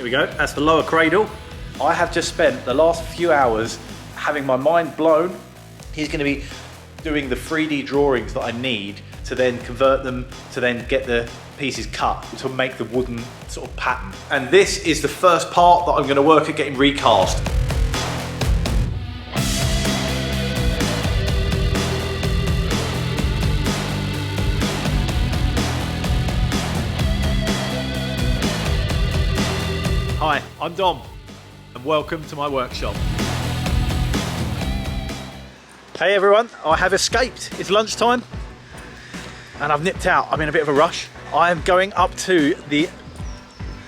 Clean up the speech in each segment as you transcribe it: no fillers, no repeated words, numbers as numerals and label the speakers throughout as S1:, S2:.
S1: Here we go, that's the lower cradle. I have just spent the last few hours having my mind blown. He's going to be doing the 3D drawings that I need to then convert them to then get the pieces cut to make the wooden sort of pattern. And this is the first part that I'm going to work at getting recast. Hi, I'm Dom, and welcome to my workshop. Hey everyone, I have escaped. It's lunchtime, and I've nipped out. I'm in a bit of a rush. I am going up to the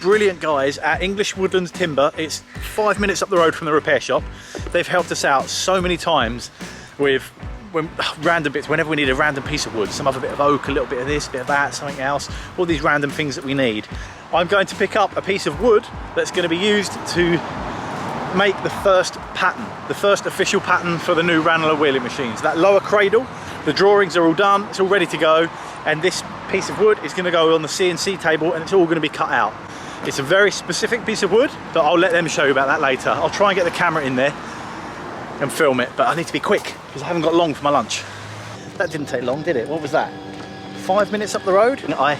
S1: brilliant guys at English Woodlands Timber. It's 5 minutes up the road from the repair shop. They've helped us out so many times with random bits, whenever we need a random piece of wood, some other bit of oak, a little bit of this, a bit of that, something else, all these random things that we need. I'm going to pick up a piece of wood that's going to be used to make the first pattern, the first official pattern for the new Ranalah wheeling machines. That lower cradle, the drawings are all done, it's all ready to go, and this piece of wood is going to go on the CNC table and it's all going to be cut out. It's a very specific piece of wood, but I'll let them show you about that later. I'll try and get the camera in there and film it, but I need to be quick because I haven't got long for my lunch. That didn't take long, did it? What was that? 5 minutes up the road? And I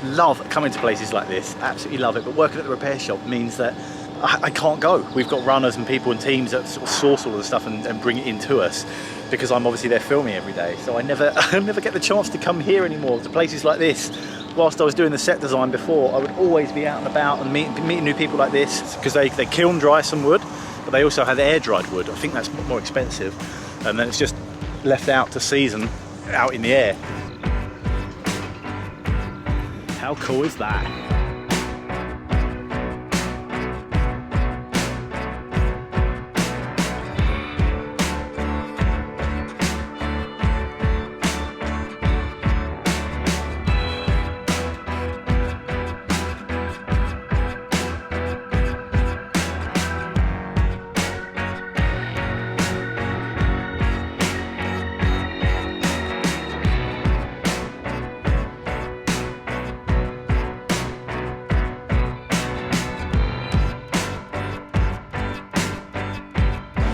S1: love coming to places like this, absolutely love it, but working at the repair shop means that I can't go. We've got runners and people and teams that sort of source all of the stuff and bring it in to us because I'm obviously there filming every day, so I never get the chance to come here anymore to places like this. Whilst I was doing the set design before, I would always be out and about and meeting new people like this because they kiln dry some wood, but they also have air dried wood. I think that's more expensive, and then it's just left out to season out in the air. How cool is that?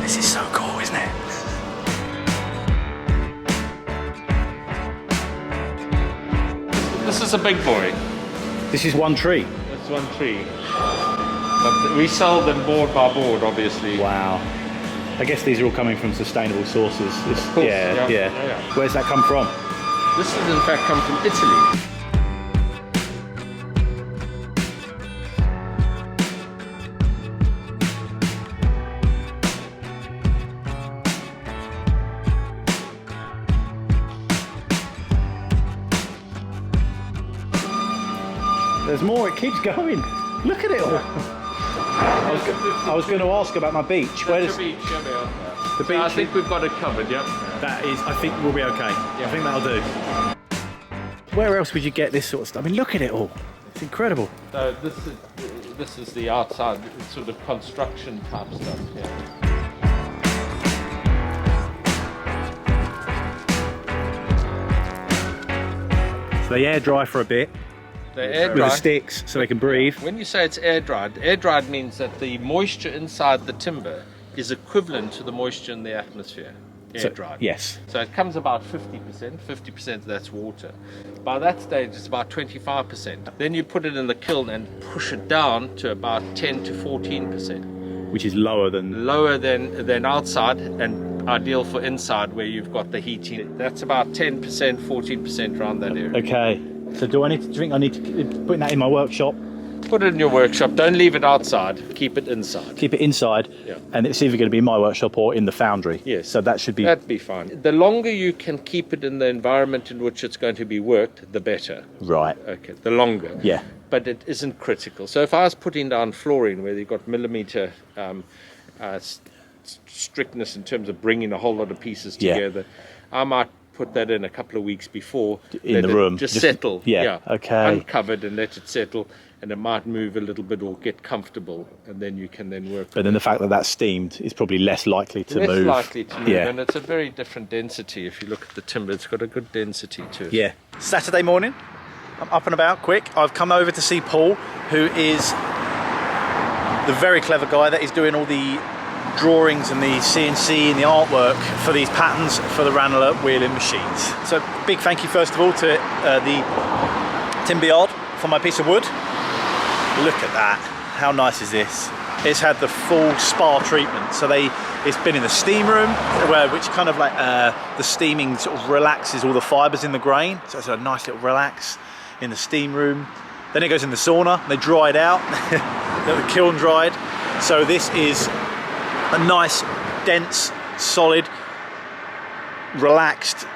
S1: This is so cool, isn't it?
S2: This is a big boy.
S1: This is one tree.
S2: That's one tree. But we sell them board by board, obviously.
S1: Wow. I guess these are all coming from sustainable sources.
S2: Of course, yeah.
S1: Where's that come from?
S2: This has in fact come from Italy.
S1: There's more, it keeps going. Look at it all. I was going to ask about my beach. Where does
S2: the beach? Yeah,
S1: the beach?
S2: I think we've got it covered, yeah.
S1: That is, I think we'll be okay. Yeah. I think that'll do. Where else would you get this sort of stuff? I mean, look at it all. It's incredible.
S2: So this is the outside sort of construction type stuff, yeah.
S1: So they air dry for a bit.
S2: With
S1: the sticks so they can breathe.
S2: When you say it's air dried means that the moisture inside the timber is equivalent to the moisture in the atmosphere. Air dried.
S1: Yes.
S2: So it comes about 50%, that's water. By that stage it's about 25%. Then you put it in the kiln and push it down to about 10 to 14%.
S1: Which is lower than
S2: outside and ideal for inside where you've got the heating. That's about 10%, 14% around that area.
S1: Okay. So do I need to put that in my workshop?
S2: Put it in your workshop. Don't leave it outside. Keep it inside.
S1: Keep it inside.
S2: Yeah.
S1: And it's either going to be in my workshop or in the foundry.
S2: Yes.
S1: So that should be...
S2: That'd be fine. The longer you can keep it in the environment in which it's going to be worked, the better.
S1: Right.
S2: Okay. The longer.
S1: Yeah.
S2: But it isn't critical. So if I was putting down flooring where you've got millimeter strictness in terms of bringing a whole lot of pieces together, I might put that in a couple of weeks before
S1: in the room,
S2: just settle,
S1: okay,
S2: uncovered and let it settle, and it might move a little bit or get comfortable, and then you can then work.
S1: But then the fact that that's steamed is probably less likely to move.
S2: Less likely to move, and it's a very different density. If you look at the timber, it's got a good density to it.
S1: Yeah. Saturday morning, I'm up and about quick. I've come over to see Paul, who is the very clever guy that is doing all the drawings and the CNC and the artwork for these patterns for the Ranalah wheeling machines. So big thank you first of all to the timber yard for my piece of wood. Look at that, how nice is this? It's had the full spa treatment, so it's been in the steam room, which kind of like the steaming sort of relaxes all the fibres in the grain, so it's a nice little relax in the steam room. Then it goes in the sauna, they dry it out, the kiln dried. So this is a nice, dense, solid, relaxed,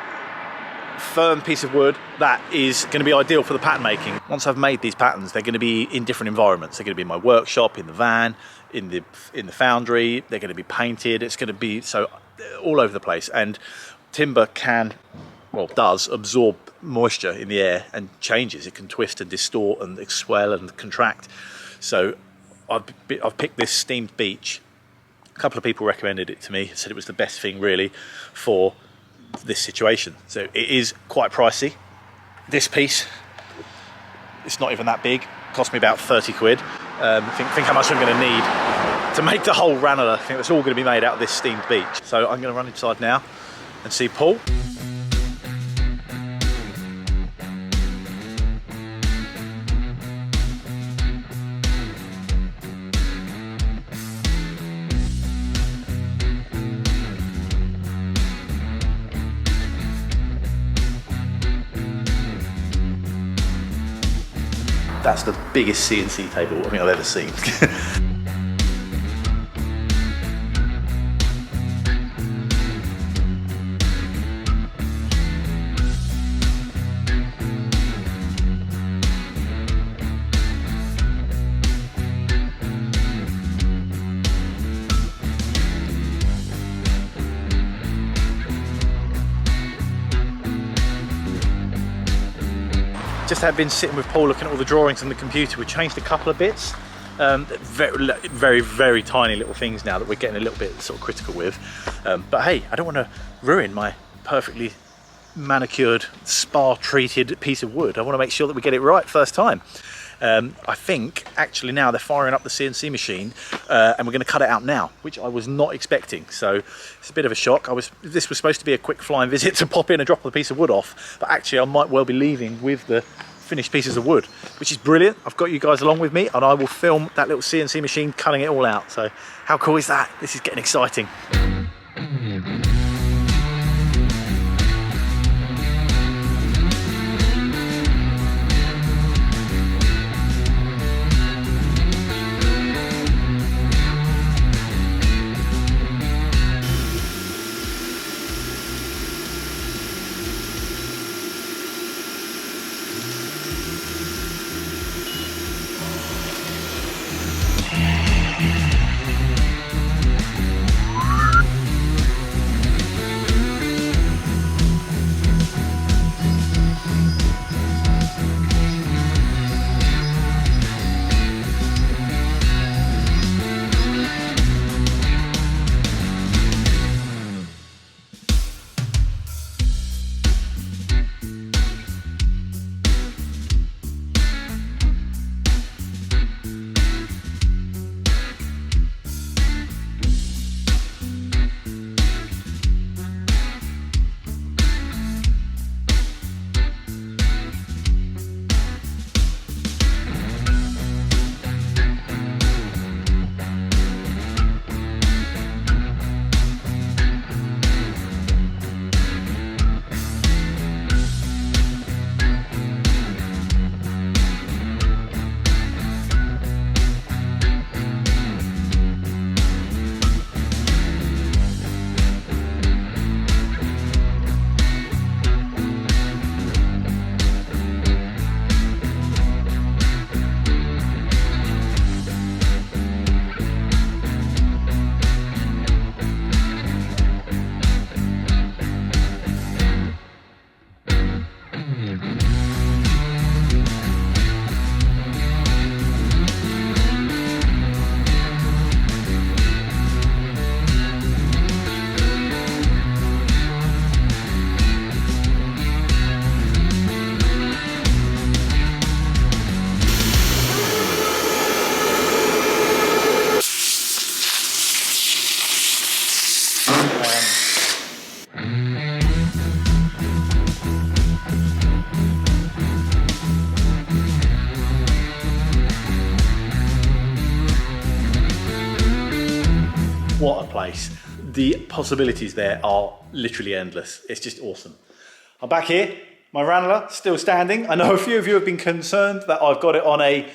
S1: firm piece of wood that is going to be ideal for the pattern making. Once I've made these patterns, they're going to be in different environments. They're going to be in my workshop, in the van, in the foundry. They're going to be painted. It's going to be so all over the place. And timber can, well, does absorb moisture in the air and changes. It can twist and distort and swell and contract. So I've picked this steamed beech. A couple of people recommended it to me, said it was the best thing really for this situation. So it is quite pricey. This piece, it's not even that big, cost me about 30 quid. Think how much I'm going to need to make the whole Ranalah. I think that's all going to be made out of this steamed beech. So I'm going to run inside now and see Paul. That's the biggest CNC table I think I've ever seen. Just had been sitting with Paul looking at all the drawings on the computer. We changed a couple of bits, very tiny little things now that we're getting a little bit sort of critical with. But hey, I don't want to ruin my perfectly manicured, spa treated piece of wood. I want to make sure that we get it right first time. I think actually now they're firing up the CNC machine and we're going to cut it out now, which I was not expecting. So it's a bit of a shock. This was supposed to be a quick flying visit to pop in and drop the piece of wood off, but actually I might well be leaving with the finished pieces of wood, which is brilliant. I've got you guys along with me and I will film that little CNC machine cutting it all out. So how cool is that? This is getting exciting. place. The possibilities there are literally endless. It's just awesome. I'm back here. My Ranalah still standing. I know a few of you have been concerned that I've got it on a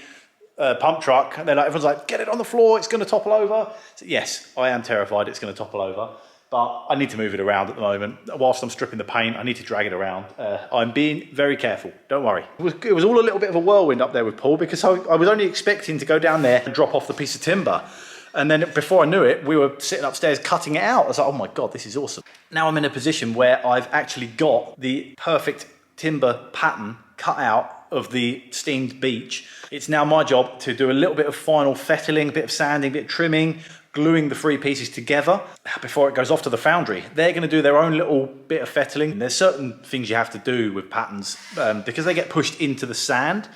S1: pump truck, and everyone's like, get it on the floor, it's going to topple over. So yes, I am terrified it's going to topple over, but I need to move it around at the moment. Whilst I'm stripping the paint, I need to drag it around. I'm being very careful, don't worry. It was all a little bit of a whirlwind up there with Paul, because I was only expecting to go down there and drop off the piece of timber. And then before I knew it, we were sitting upstairs cutting it out. I was like, oh my God, this is awesome. Now I'm in a position where I've actually got the perfect timber pattern cut out of the steamed beech. It's now my job to do a little bit of final fettling, a bit of sanding, a bit of trimming, gluing the three pieces together before it goes off to the foundry. They're going to do their own little bit of fettling. There's certain things you have to do with patterns because they get pushed into the sand.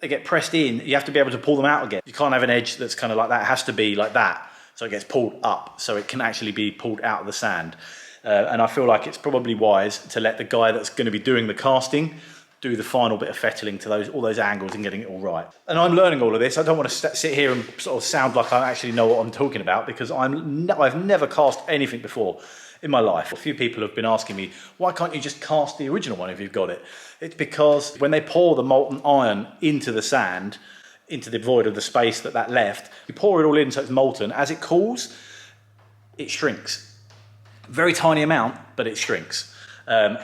S1: They get pressed in, you have to be able to pull them out again. You can't have an edge that's kind of like that. It has to be like that. So it gets pulled up so it can actually be pulled out of the sand. And I feel like it's probably wise to let the guy that's going to be doing the casting do the final bit of fettling to all those angles and getting it all right. And I'm learning all of this. I don't want to sit here and sort of sound like I actually know what I'm talking about, because I've never cast anything before in my life. A few people have been asking me, why can't you just cast the original one if you've got it? It's because when they pour the molten iron into the sand, into the void of the space that left, you pour it all in so it's molten. As it cools, it shrinks. Very tiny amount, but it shrinks.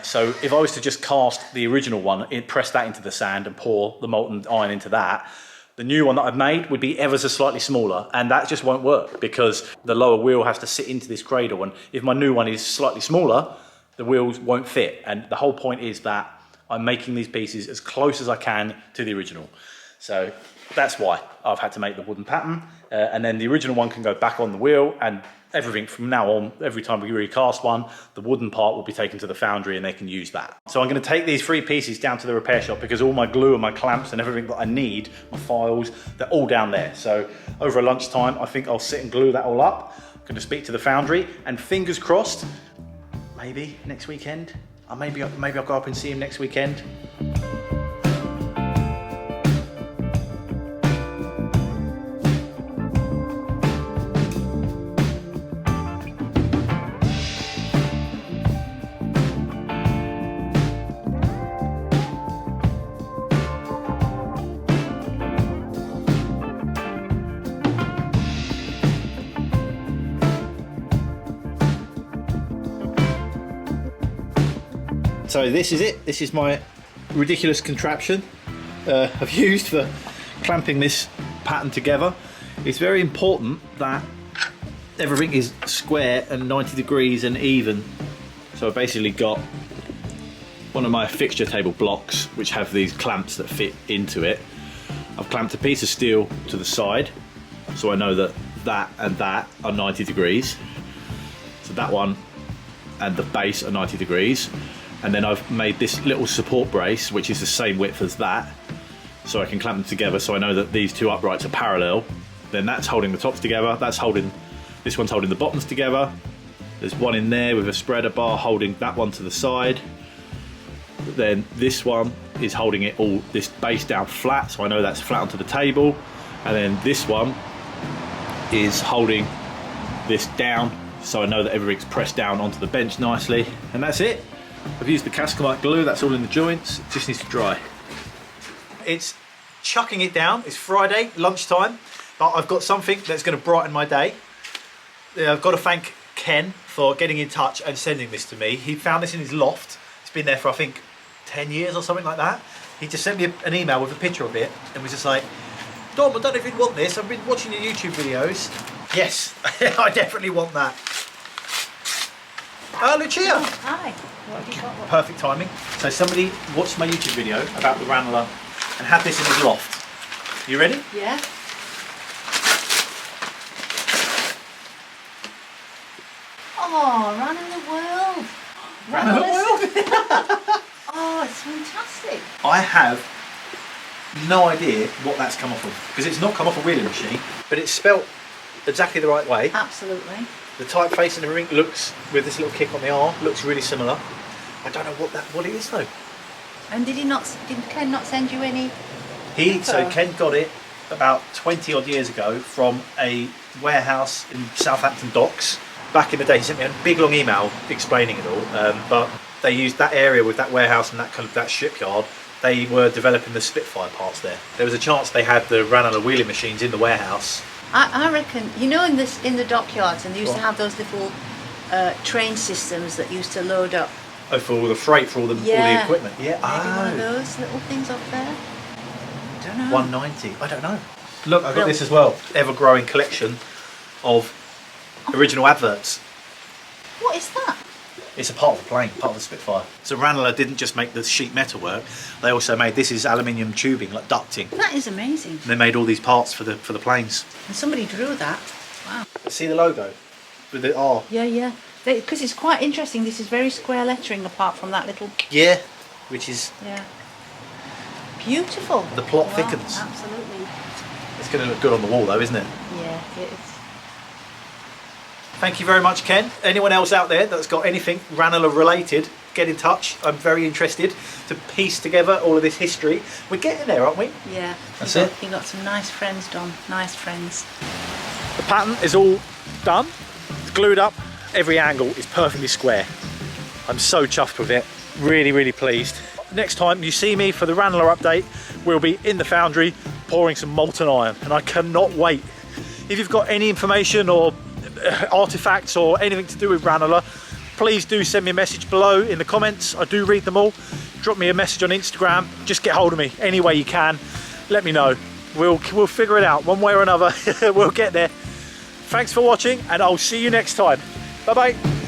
S1: So if I was to just cast the original one, press that into the sand and pour the molten iron into that, the new one that I've made would be ever so slightly smaller, and that just won't work because the lower wheel has to sit into this cradle, and if my new one is slightly smaller, the wheels won't fit. And the whole point is that I'm making these pieces as close as I can to the original. So that's why I've had to make the wooden pattern, and then the original one can go back on the wheel, and everything from now on, every time we recast one, the wooden part will be taken to the foundry and they can use that. So I'm going to take these three pieces down to the repair shop because all my glue and my clamps and everything that I need, my files, they're all down there. So over lunchtime, I think I'll sit and glue that all up. I'm going to speak to the foundry, and fingers crossed, maybe next weekend. Maybe I'll go up and see him next weekend. So this is it. This is my ridiculous contraption I've used for clamping this pattern together. It's very important that everything is square and 90 degrees and even. So I basically got one of my fixture table blocks which have these clamps that fit into it. I've clamped a piece of steel to the side so I know that that and that are 90 degrees. So that one and the base are 90 degrees. And then I've made this little support brace which is the same width as that, so I can clamp them together so I know that these two uprights are parallel. Then that's holding the tops together, this one's holding the bottoms together. There's one in there with a spreader bar holding that one to the side. Then this one is holding it all, this base down flat, so I know that's flat onto the table. And then this one is holding this down so I know that everything's pressed down onto the bench nicely. And that's it. I've used the Cascamite glue, that's all in the joints, it just needs to dry. It's chucking it down, it's Friday, lunchtime, but I've got something that's going to brighten my day. I've got to thank Ken for getting in touch and sending this to me. He found this in his loft, it's been there for I think 10 years or something like that. He just sent me an email with a picture of it and was just like, Dom, I don't know if you want this, I've been watching your YouTube videos. Yes, I definitely want that. Lucia!
S3: Oh, hi. What have you got?
S1: Perfect timing. So somebody watched my YouTube video about the Ranalah and had this in his loft. You ready?
S3: Yeah. Oh, Ranalah World.
S1: Ranalah World?
S3: Oh, it's fantastic.
S1: I have no idea what that's come off of, because it's not come off a wheeling machine, but it's spelt exactly the right way.
S3: Absolutely.
S1: The typeface and everything looks, with this little kick on the R, looks really similar. I don't know what it is though.
S3: And did Ken not send you any?
S1: So Ken got it about 20 odd years ago from a warehouse in Southampton Docks. Back in the day, he sent me a big long email explaining it all, but they used that area with that warehouse and that kind of that shipyard. They were developing the Spitfire parts there. There was a chance they had the Ranalah wheeling machines in the warehouse.
S3: I reckon, you know, in the dockyards, and they used to have those little train systems that used to load up.
S1: Oh, for all the freight, for all the equipment. Yeah.
S3: Maybe one of those little things up there. I don't know.
S1: 190. I don't know. Look, I've got this as well. Ever-growing collection of original adverts.
S3: What is that?
S1: It's a part of the plane, part of the Spitfire. So Ranalah didn't just make the sheet metal work. They also made, this is aluminium tubing, like ducting.
S3: That is amazing.
S1: And they made all these parts for the planes.
S3: And somebody drew that. Wow.
S1: See the logo with the R.
S3: Yeah, yeah. Because it's quite interesting. This is very square lettering apart from that little.
S1: Yeah, which is.
S3: Yeah. Beautiful.
S1: The plot
S3: Wow,
S1: thickens.
S3: Absolutely.
S1: It's going to look good on the wall, though, isn't it?
S3: Yeah, it is.
S1: Thank you very much, Ken. Anyone else out there that's got anything Ranalah related, get in touch. I'm very interested to piece together all of this history. We're getting there, aren't we?
S3: Yeah.
S1: That's
S3: you
S1: it.
S3: You got some nice friends, Don. Nice friends.
S1: The pattern is all done. It's glued up. Every angle is perfectly square. I'm so chuffed with it. Really, really pleased. Next time you see me for the Ranalah update, we'll be in the foundry pouring some molten iron, and I cannot wait. If you've got any information or artifacts or anything to do with Ranalah, please do send me a message below in the comments. I do read them all. Drop me a message on Instagram. Just get hold of me any way you can. Let me know. We'll figure it out one way or another. We'll get there. Thanks for watching, and I'll see you next time. Bye bye.